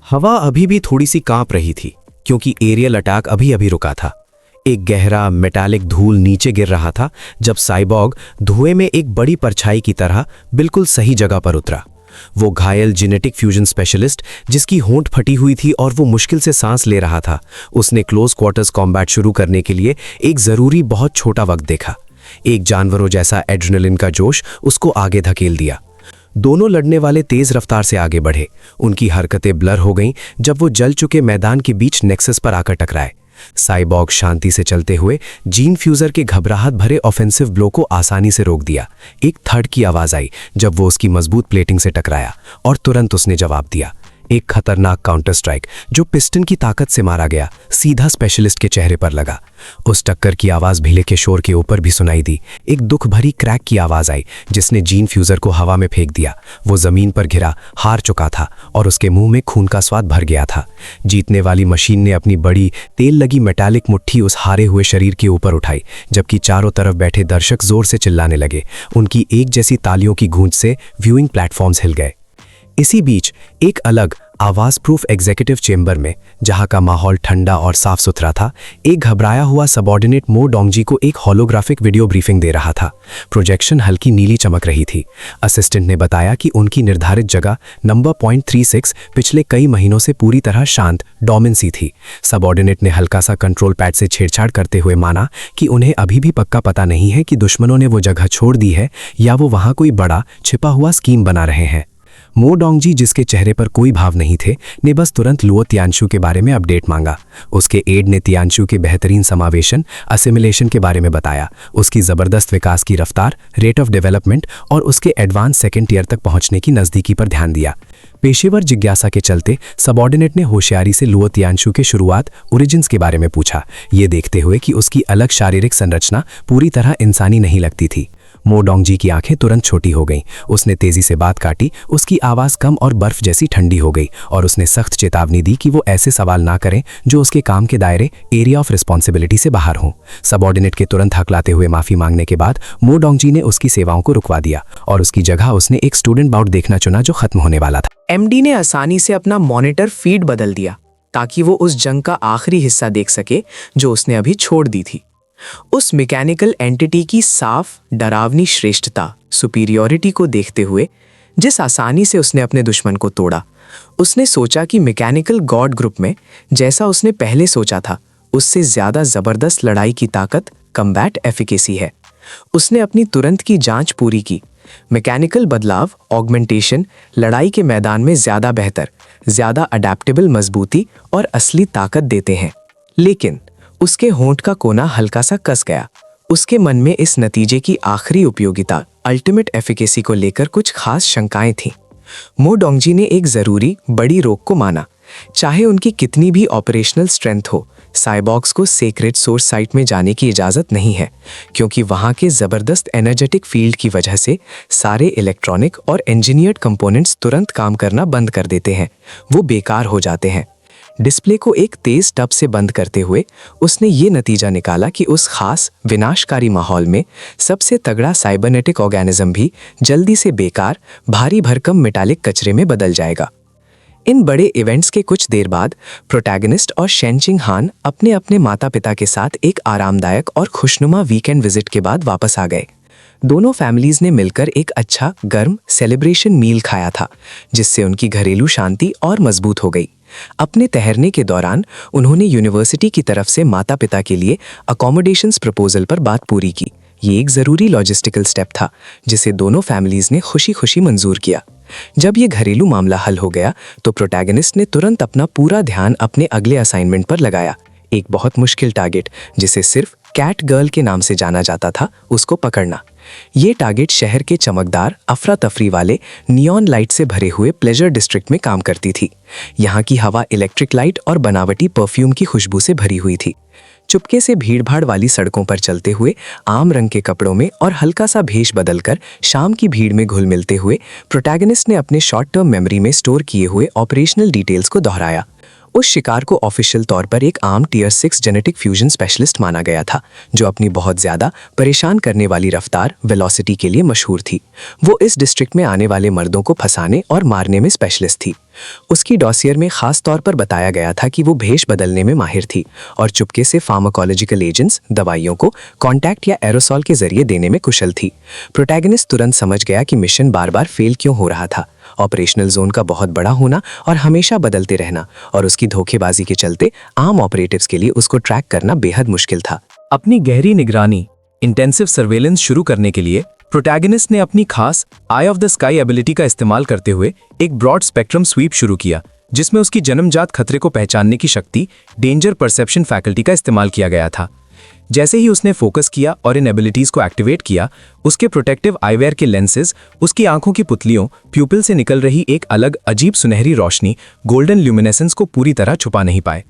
हवा अभी भी थोड़ी सी कांप रही थी क्योंकि एरियल अटैक अभी अभी रुका था। एक गहरा मेटालिक धूल नीचे गिर रहा था जब साइबॉग धुएं में एक बड़ी परछाई की तरह बिल्कुल सही जगह पर उतरा। वो घायल जेनेटिक फ्यूजन स्पेशलिस्ट जिसकी होंठ फटी हुई थी और वो मुश्किल से सांस ले रहा था, उसने क्लोज क्वार्टर्स कॉम्बैट शुरू करने के लिए एक जरूरी बहुत छोटा वक्त देखा। एक जानवरों जैसा एड्रेनलिन का जोश उसको आगे धकेल दिया। दोनों लड़ने वाले तेज रफ्तार से आगे बढ़े। उनकी हरकतें ब्लर हो गईं जब वो जल चुके मैदान के बीच नेक्सस पर आकर टकराए। साइबॉग शांति से चलते हुए जीन फ्यूजर के घबराहट भरे ऑफेंसिव ब्लो को आसानी से रोक दिया। एक थर्ड की आवाज आई जब वो उसकी मजबूत प्लेटिंग से टकराया और तुरंत उसने जवाब दिया। एक खतरनाक काउंटर स्ट्राइक जो पिस्टन की ताकत से मारा गया सीधा स्पेशलिस्ट के चेहरे पर लगा। उस टक्कर की आवाज भीले के शोर के ऊपर भी सुनाई दी। एक दुख भरी क्रैक की आवाज आई जिसने जीन फ्यूजर को हवा में फेंक दिया। वो जमीन पर गिरा, हार चुका था और उसके मुंह में खून का स्वाद भर गया था। जीतने वाली मशीन ने अपनी बड़ी तेल लगी मेटालिक मुट्ठी उस हारे हुए शरीर के ऊपर उठाई, जबकि चारों तरफ बैठे दर्शक जोर से चिल्लाने लगे। उनकी एक जैसी तालियों की गूंज से व्यूइंग प्लेटफॉर्म्स हिल गए। इसी बीच एक अलग आवाज प्रूफ एग्जीक्यूटिव चेंबर में, जहां का माहौल ठंडा और साफ सुथरा था, एक घबराया हुआ सबऑर्डिनेट मो डोंगजी को एक होलोग्राफिक वीडियो ब्रीफिंग दे रहा था। प्रोजेक्शन हल्की नीली चमक रही थी। असिस्टेंट ने बताया कि उनकी निर्धारित जगह नंबर .36 पिछले कई महीनों से पूरी तरह शांत डोमिनेंसी थी। सबऑर्डिनेट ने हल्का सा कंट्रोल पैड से छेड़छाड़ करते हुए माना कि उन्हें अभी भी पक्का पता नहीं है कि दुश्मनों ने वो जगह छोड़ दी है या वो वहां कोई बड़ा छिपा हुआ स्कीम बना रहे हैं। मो डोंगजी, जिसके चेहरे पर कोई भाव नहीं थे, ने बस तुरंत लुओ तियानशु के बारे में अपडेट मांगा। उसके एड ने तियानशु के बेहतरीन समावेशन असिमिलेशन के बारे में बताया, उसकी ज़बरदस्त विकास की रफ्तार, रेट ऑफ डेवलपमेंट और उसके एडवांस सेकेंड ईयर तक पहुंचने की नज़दीकी पर ध्यान दिया। पेशेवर जिज्ञासा के चलते सबऑर्डिनेट ने होशियारी से लुओ तियानशु के शुरुआत ओरिजिन्स के बारे में पूछा, ये देखते हुए कि उसकी अलग शारीरिक संरचना पूरी तरह इंसानी नहीं लगती थी। मो डोंगजी की आंखें तुरंत छोटी हो गईं। उसने तेजी से बात काटी, उसकी आवाज़ कम और बर्फ जैसी ठंडी हो गई और उसने सख्त चेतावनी दी कि वो ऐसे सवाल ना करें जो उसके काम के दायरे एरिया ऑफ रिस्पॉन्सिबिलिटी से बाहर हों। सबऑर्डिनेट के तुरंत हकलाते हुए माफ़ी मांगने के बाद मो डोंगजी ने उसकी सेवाओं को रुकवा दिया और उसकी जगह उसने एक स्टूडेंट बाउट देखना चुना जो खत्म होने वाला था। एमडी ने आसानी से अपना मॉनिटर फीड बदल दिया ताकि वो उस जंग का आखिरी हिस्सा देख सके जो उसने अभी छोड़ दी थी। उस मैकेनिकल एंटिटी की साफ डरावनी श्रेष्ठता, सुपीरियॉरिटी को देखते हुए जिस आसानी से उसने अपने दुश्मन को तोड़ा, उसने सोचा कि मैकेनिकल गॉड ग्रुप में जैसा उसने पहले सोचा था उससे ज्यादा जबरदस्त लड़ाई की ताकत कम्बैट एफिकेसी है। उसने अपनी तुरंत की जांच पूरी की। मैकेनिकल बदलाव, ऑगमेंटेशन लड़ाई के मैदान में ज्यादा बेहतर, ज्यादा अडेप्टेबल मजबूती और असली ताकत देते हैं। लेकिन उसके होंठ का कोना हल्का सा कस गया। उसके मन में इस नतीजे की आखिरी उपयोगिता, अल्टीमेट एफिकेसी को लेकर कुछ खास शंकाएं थीं। मो डोंगजी ने एक जरूरी बड़ी रोक को माना। चाहे उनकी कितनी भी ऑपरेशनल स्ट्रेंथ हो, साइबॉग्स को सीक्रेट सोर्स साइट में जाने की इजाज़त नहीं है, क्योंकि वहाँ के ज़बरदस्त एनर्जेटिक फील्ड की वजह से सारे इलेक्ट्रॉनिक और इंजीनियर्ड कंपोनेंट्स तुरंत काम करना बंद कर देते हैं, वो बेकार हो जाते हैं। डिस्प्ले को एक तेज टब से बंद करते हुए उसने ये नतीजा निकाला कि उस खास विनाशकारी माहौल में सबसे तगड़ा साइबरनेटिक ऑर्गेनिज्म भी जल्दी से बेकार, भारी भरकम मेटालिक कचरे में बदल जाएगा। इन बड़े इवेंट्स के कुछ देर बाद प्रोटैगनिस्ट और शेनचिंग हान अपने अपने माता पिता के साथ एक आरामदायक और खुशनुमा वीकेंड विजिट के बाद वापस आ गए। दोनों फैमिलीज ने मिलकर एक अच्छा गर्म सेलिब्रेशन मील खाया था, जिससे उनकी घरेलू शांति और मजबूत हो गई। अपने ठहरने के दौरान उन्होंने यूनिवर्सिटी की तरफ से माता पिता के लिए अकोमोडेशंस प्रपोजल पर बात पूरी की। ये एक ज़रूरी लॉजिस्टिकल स्टेप था जिसे दोनों फैमिलीज ने खुशी खुशी मंजूर किया। जब ये घरेलू मामला हल हो गया तो प्रोटैगनिस्ट ने तुरंत अपना पूरा ध्यान अपने अगले असाइनमेंट पर लगाया। एक बहुत मुश्किल टारगेट, जिसे सिर्फ कैट गर्ल के नाम से जाना जाता था, उसको पकड़ना। ये टारगेट शहर के चमकदार, अफरा तफरी वाले नियॉन लाइट से भरे हुए प्लेजर डिस्ट्रिक्ट में काम करती थी। यहाँ की हवा इलेक्ट्रिक लाइट और बनावटी परफ्यूम की खुशबू से भरी हुई थी। चुपके से भीड़भाड़ वाली सड़कों पर चलते हुए, आम रंग के कपड़ों में और हल्का सा भेष बदलकर शाम की भीड़ में घुल मिलते हुए प्रोटैगनिस्ट ने अपने शॉर्ट टर्म मेमोरी में स्टोर किए हुए ऑपरेशनल डिटेल्स को दोहराया। उस शिकार को ऑफिशियल तौर पर एक आम टियर 6 जेनेटिक फ्यूजन स्पेशलिस्ट माना गया था, जो अपनी बहुत ज़्यादा परेशान करने वाली रफ्तार, वेलोसिटी के लिए मशहूर थी। वो इस डिस्ट्रिक्ट में आने वाले मर्दों को फंसाने और मारने में स्पेशलिस्ट थी। उसकी डॉसियर में खास तौर पर बताया गया था कि वो भेष बदलने में माहिर थी और चुपके से फार्माकोलॉजिकल एजेंट्स दवाइयों को कॉन्टैक्ट या एरोसॉल के जरिए देने में कुशल थी। प्रोटैगनिस्ट तुरंत समझ गया कि मिशन बार बार फेल क्यों हो रहा था। ऑपरेशनल जोन का बहुत बड़ा होना और हमेशा बदलते रहना और उसकी धोखेबाजी के चलते आम ऑपरेटिव्स के लिए उसको ट्रैक करना बेहद मुश्किल था। अपनी गहरी निगरानी इंटेंसिव सर्वेलेंस शुरू करने के लिए प्रोटैगनिस्ट ने अपनी खास आई ऑफ द स्काई एबिलिटी का इस्तेमाल करते हुए एक ब्रॉड स्पेक्ट्रम स्वीप शुरू किया, जिसमें उसकी जन्मजात खतरे को पहचानने की शक्ति डेंजर परसेप्शन फैकल्टी का इस्तेमाल किया गया था। जैसे ही उसने फोकस किया और इन एबिलिटीज को एक्टिवेट किया, उसके प्रोटेक्टिव आईवेयर के लेंसेज उसकी आंखों की पुतलियों प्यूपिल से निकल रही एक अलग अजीब सुनहरी रोशनी गोल्डन ल्यूमिनेसेंस को पूरी तरह छुपा नहीं पाए।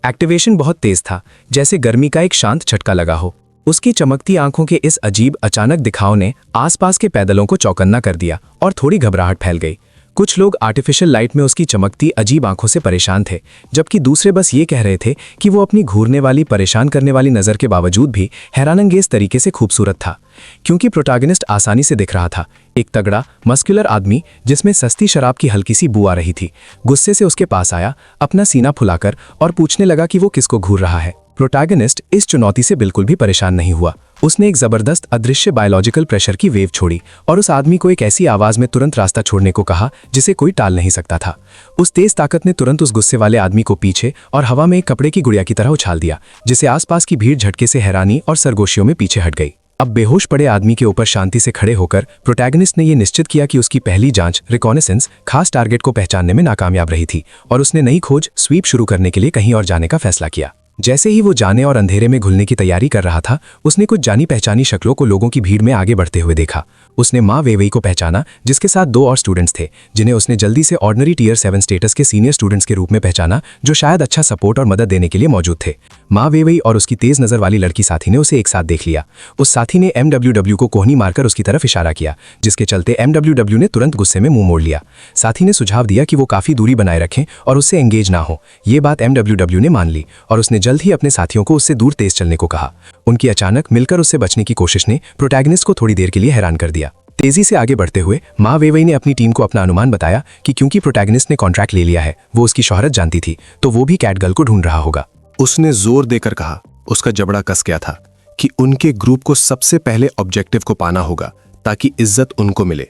एक्टिवेशन बहुत तेज था, जैसे गर्मी का एक शांत झटका लगा हो। उसकी चमकती आंखों के इस अजीब अचानक दिखाव ने आसपास के पैदलों को चौकन्ना कर दिया और थोड़ी घबराहट फैल गई। कुछ लोग आर्टिफिशियल लाइट में उसकी चमकती अजीब आंखों से परेशान थे, जबकि दूसरे बस ये कह रहे थे कि वो अपनी घूरने वाली परेशान करने वाली नज़र के बावजूद भी हैरानंगेज तरीके से खूबसूरत था। क्योंकि प्रोटैगनिस्ट आसानी से दिख रहा था, एक तगड़ा मस्कुलर आदमी जिसमें सस्ती शराब की हल्की सी बू आ रही थी, गुस्से से उसके पास आया, अपना सीना फुलाकर और पूछने लगा कि वो किसको घूर रहा है। प्रोटैगनिस्ट इस चुनौती से बिल्कुल भी परेशान नहीं हुआ। उसने एक जबरदस्त अदृश्य बायोलॉजिकल प्रेशर की वेव छोड़ी और उस आदमी को एक ऐसी आवाज में तुरंत रास्ता छोड़ने को कहा जिसे कोई टाल नहीं सकता था। उस तेज ताकत ने तुरंत उस गुस्से वाले आदमी को पीछे और हवा में एक कपड़े की गुड़िया की तरह उछाल दिया, जिसे आसपास की भीड़ झटके से हैरानी और सरगोशियों में पीछे हट गई। अब बेहोश पड़े आदमी के ऊपर शांति से खड़े होकर प्रोटैगनिस्ट ने यह निश्चित किया कि उसकी पहली जांच रिकॉनेसेंस खास टारगेट को पहचानने में नाकामयाब रही थी और उसने नई खोज स्वीप शुरू करने के लिए कहीं और जाने का फैसला किया। जैसे ही वो जाने और अंधेरे में घुलने की तैयारी कर रहा था, उसने कुछ जानी पहचानी शक्लों को लोगों की भीड़ में आगे बढ़ते हुए देखा। उसने माँ वेवेई को पहचाना, जिसके साथ 2 और स्टूडेंट्स थे, जिन्हें उसने जल्दी से ऑर्डिनरी टियर 7 स्टेटस के सीनियर स्टूडेंट्स के रूप में पहचाना, जो शायद अच्छा सपोर्ट और मदद देने के लिए मौजूद थे। माँ वेवेई और उसकी तेज नजर वाली लड़की साथी ने उसे एक साथ देख लिया। उस साथी ने MWW को कोहनी मारकर उसकी तरफ इशारा किया, जिसके चलते MWW ने तुरंत गुस्से में मुंह मोड़ लिया। साथी ने सुझाव दिया कि वो काफी दूरी बनाए रखें और उससे एंगेज ना हो। ये बात MWW ने मान ली और उसने जल्द ही अपने साथियों को उससे दूर तेज चलने को कहा। उनकी अचानक मिलकर उससे बचने की कोशिश ने प्रोटैगनिस्ट को थोड़ी देर के लिए हैरान कर दिया। तेजी से आगे बढ़ते हुए माँ वेवेई ने अपनी टीम को अपना अनुमान बताया कि क्योंकि प्रोटैगनिस्ट ने कॉन्ट्रैक्ट ले लिया है, वो उसकी शोहरत जानती थी, तो वो भी कैटगर्ल को ढूंढ रहा होगा। उसने जोर देकर कहा, उसका जबड़ा कस गया था, कि उनके ग्रुप को सबसे पहले ऑब्जेक्टिव को पाना होगा ताकि इज्जत उनको मिले।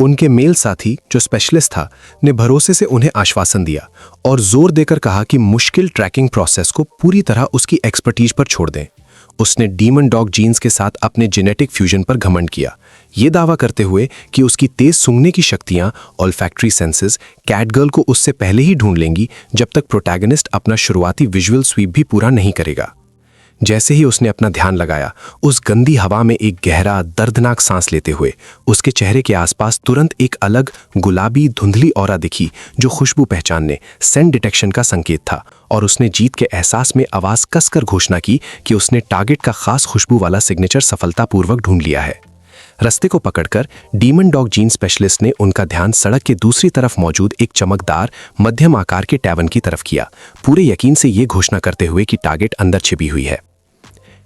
उनके मेल साथी जो स्पेशलिस्ट था ने भरोसे से उन्हें आश्वासन दिया और जोर देकर कहा कि मुश्किल ट्रैकिंग प्रोसेस को पूरी तरह उसकी एक्सपर्टीज पर छोड़ दें। उसने डीमन डॉग जीन्स के साथ अपने जेनेटिक फ्यूजन पर घमंड किया, ये दावा करते हुए कि उसकी तेज सूंघने की शक्तियां ऑल्फैक्टरी सेंसेस कैटगर्ल को उससे पहले ही ढूंढ लेंगी जब तक प्रोटैगनिस्ट अपना शुरुआती विजुअल स्वीप भी पूरा नहीं करेगा। जैसे ही उसने अपना ध्यान लगाया, उस गंदी हवा में एक गहरा दर्दनाक सांस लेते हुए उसके चेहरे के आसपास तुरंत एक अलग गुलाबी धुंधली ऑरा दिखी, जो खुशबू पहचानने सेंट डिटेक्शन का संकेत था। और उसने जीत के एहसास में आवाज कसकर घोषणा की कि उसने टारगेट का खास खुशबू वाला सिग्नेचर सफलतापूर्वक ढूंढ लिया है। रस्ते को पकड़कर डीमन डॉग जीन स्पेशलिस्ट ने उनका ध्यान सड़क के दूसरी तरफ मौजूद एक चमकदार मध्यम आकार के टैवन की तरफ किया, पूरे यकीन से ये घोषणा करते हुए कि टारगेट अंदर छिपी हुई है।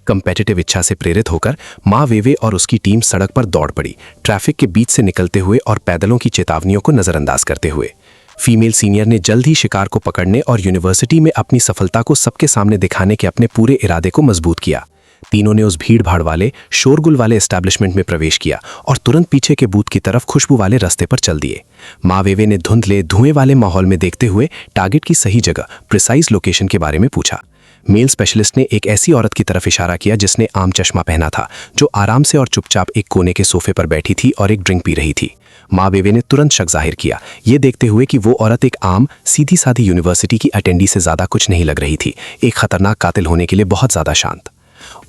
कंपेटिटिव इच्छा से प्रेरित होकर माँ वेवे और उसकी टीम सड़क पर दौड़ पड़ी, ट्रैफिक के बीच से निकलते हुए और पैदलों की चेतावनियों को नजरअंदाज करते हुए। फीमेल सीनियर ने जल्द ही शिकार को पकड़ने और यूनिवर्सिटी में अपनी सफलता को सबके सामने दिखाने के अपने पूरे इरादे को मजबूत किया। तीनों ने उस भीड़ भाड़ वाले शोरगुल वाले एस्टैब्लिशमेंट में प्रवेश किया और तुरंत पीछे के बूथ की तरफ खुशबू वाले रास्ते पर चल दिए। माँ वेवे ने धुंधले धुएं वाले माहौल में देखते हुए टारगेट की सही जगह, प्रिसाइज लोकेशन के बारे में पूछा। मेल स्पेशलिस्ट ने एक ऐसी औरत की तरफ इशारा किया जिसने आम चश्मा पहना था, जो आराम से और चुपचाप एक कोने के सोफे पर बैठी थी और एक ड्रिंक पी रही थी। माँ वेवे ने तुरंत शक जाहिर किया, ये देखते हुए कि वो औरत एक आम सीधी साधी यूनिवर्सिटी की अटेंडी से ज्यादा कुछ नहीं लग रही थी, एक खतरनाक कातिल होने के लिए बहुत ज्यादा शांत।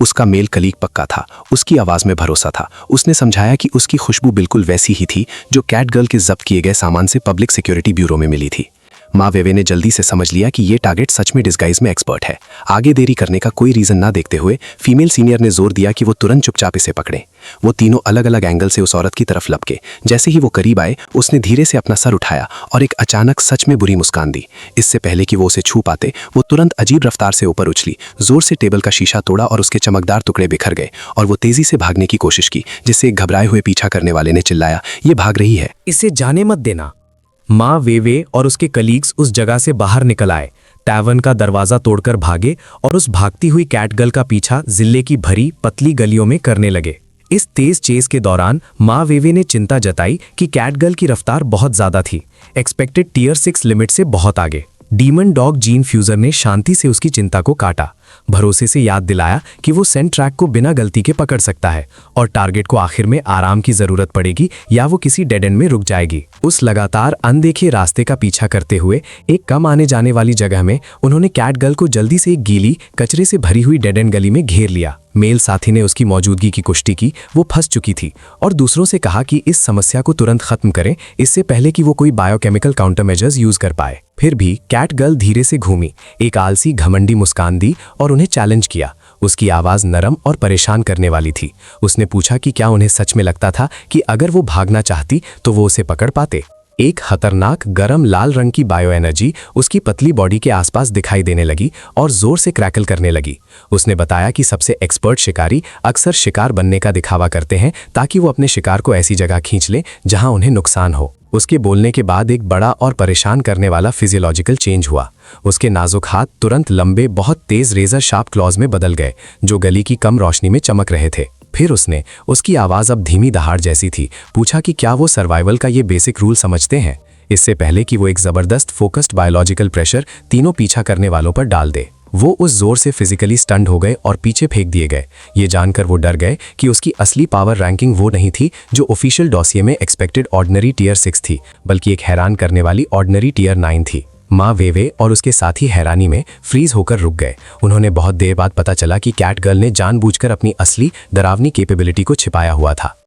उसका मेल कलीग पक्का था, उसकी आवाज में भरोसा था। उसने समझाया कि उसकी खुशबू बिल्कुल वैसी ही थी जो कैटगर्ल के जब्त किए गए सामान से पब्लिक सिक्योरिटी ब्यूरो में मिली थी। माँ वेवे ने जल्दी से समझ लिया कि ये टारगेट सच में डिस्गाइज में एक्सपर्ट है। आगे देरी करने का कोई रीजन ना देखते हुए फीमेल सीनियर ने जोर दिया कि वो तुरंत चुपचाप इसे पकड़े। वो तीनों अलग अलग एंगल से उस औरत की तरफ लपके। जैसे ही वो करीब आए, उसने धीरे से अपना सर उठाया और एक अचानक सच में बुरी मुस्कान दी। इससे पहले कि वो उसे छू पाते, वो तुरंत अजीब रफ्तार से ऊपर उछली, जोर से टेबल का शीशा तोड़ा और उसके चमकदार टुकड़े बिखर गए। और वो तेजी से भागने की कोशिश की, जिससे एक घबराए हुए पीछा करने वाले ने चिल्लाया, ये भाग रही है, इसे जाने मत देना। माँ वेवे और उसके कलीग्स उस जगह से बाहर निकल आए, टैवर्न का दरवाजा तोड़कर भागे और उस भागती हुई कैटगर्ल का पीछा जिले की भरी पतली गलियों में करने लगे। इस तेज चेस के दौरान माँ वेवे ने चिंता जताई कि कैटगर्ल की रफ्तार बहुत ज्यादा थी, एक्सपेक्टेड टियर 6 लिमिट से बहुत आगे। डीमन डॉग जीन फ्यूजर ने शांति से उसकी चिंता को काटा, भरोसे से याद दिलाया कि वो सेंट ट्रैक को बिना गलती के पकड़ सकता है और टारगेट को आखिर में आराम की जरूरत पड़ेगी या वो किसी डेड एंड में रुक जाएगी। उस लगातार अनदेखे रास्ते का पीछा करते हुए एक कम आने जाने वाली जगह में उन्होंने कैटगर्ल को जल्दी से एक गीली कचरे से भरी हुई डेड एंड गली में घेर लिया। मेल साथी ने उसकी मौजूदगी की पुष्टि की, वो फंस चुकी थी और दूसरों से कहा कि इस समस्या को तुरंत खत्म करें, इससे पहले कि वो कोई बायोकेमिकल काउंटर मेजर्स यूज कर पाए। फिर भी कैटगर्ल धीरे से घूमी, एक आलसी घमंडी मुस्कान दी और उन्हें चैलेंज किया। उसकी आवाज नरम और परेशान करने वाली थी। उसने पूछा कि क्या उन्हें सच में लगता था कि अगर वो भागना चाहती तो वो उसे पकड़ पाते। एक खतरनाक गरम लाल रंग की बायो एनर्जी उसकी पतली बॉडी के आसपास दिखाई देने लगी और जोर से क्रैकल करने लगी। उसने बताया कि सबसे एक्सपर्ट शिकारी अक्सर शिकार बनने का दिखावा करते हैं ताकि वो अपने शिकार को ऐसी जगह खींच लें जहां उन्हें नुकसान हो। उसके बोलने के बाद एक बड़ा और परेशान करने वाला फिजियोलॉजिकल चेंज हुआ। उसके नाजुक हाथ तुरंत लंबे बहुत तेज रेजर शार्प क्लॉज में बदल गए जो गली की कम रोशनी में चमक रहे थे। फिर उसने, उसकी आवाज अब धीमी दहाड़ जैसी थी, पूछा कि क्या वो सर्वाइवल का ये बेसिक रूल समझते हैं, इससे पहले कि वो एक जबरदस्त फोकस्ड बायोलॉजिकल प्रेशर तीनों पीछा करने वालों पर डाल दे। वो उस जोर से फिजिकली स्टंड हो गए और पीछे फेंक दिए गए। ये जानकर वो डर गए कि उसकी असली पावर रैंकिंग वो नहीं थी जो ऑफिशियल डॉसिये में एक्सपेक्टेड ऑर्डिनरी टियर 6 थी, बल्कि एक हैरान करने वाली ऑर्डिनरी टियर 9 थी। माँ वेवे और उसके साथी हैरानी में फ्रीज होकर रुक गए। उन्होंने बहुत देर बाद पता चला कि कैटगर्ल ने जानबूझकर अपनी असली डरावनी कैपेबिलिटी को छिपाया हुआ था।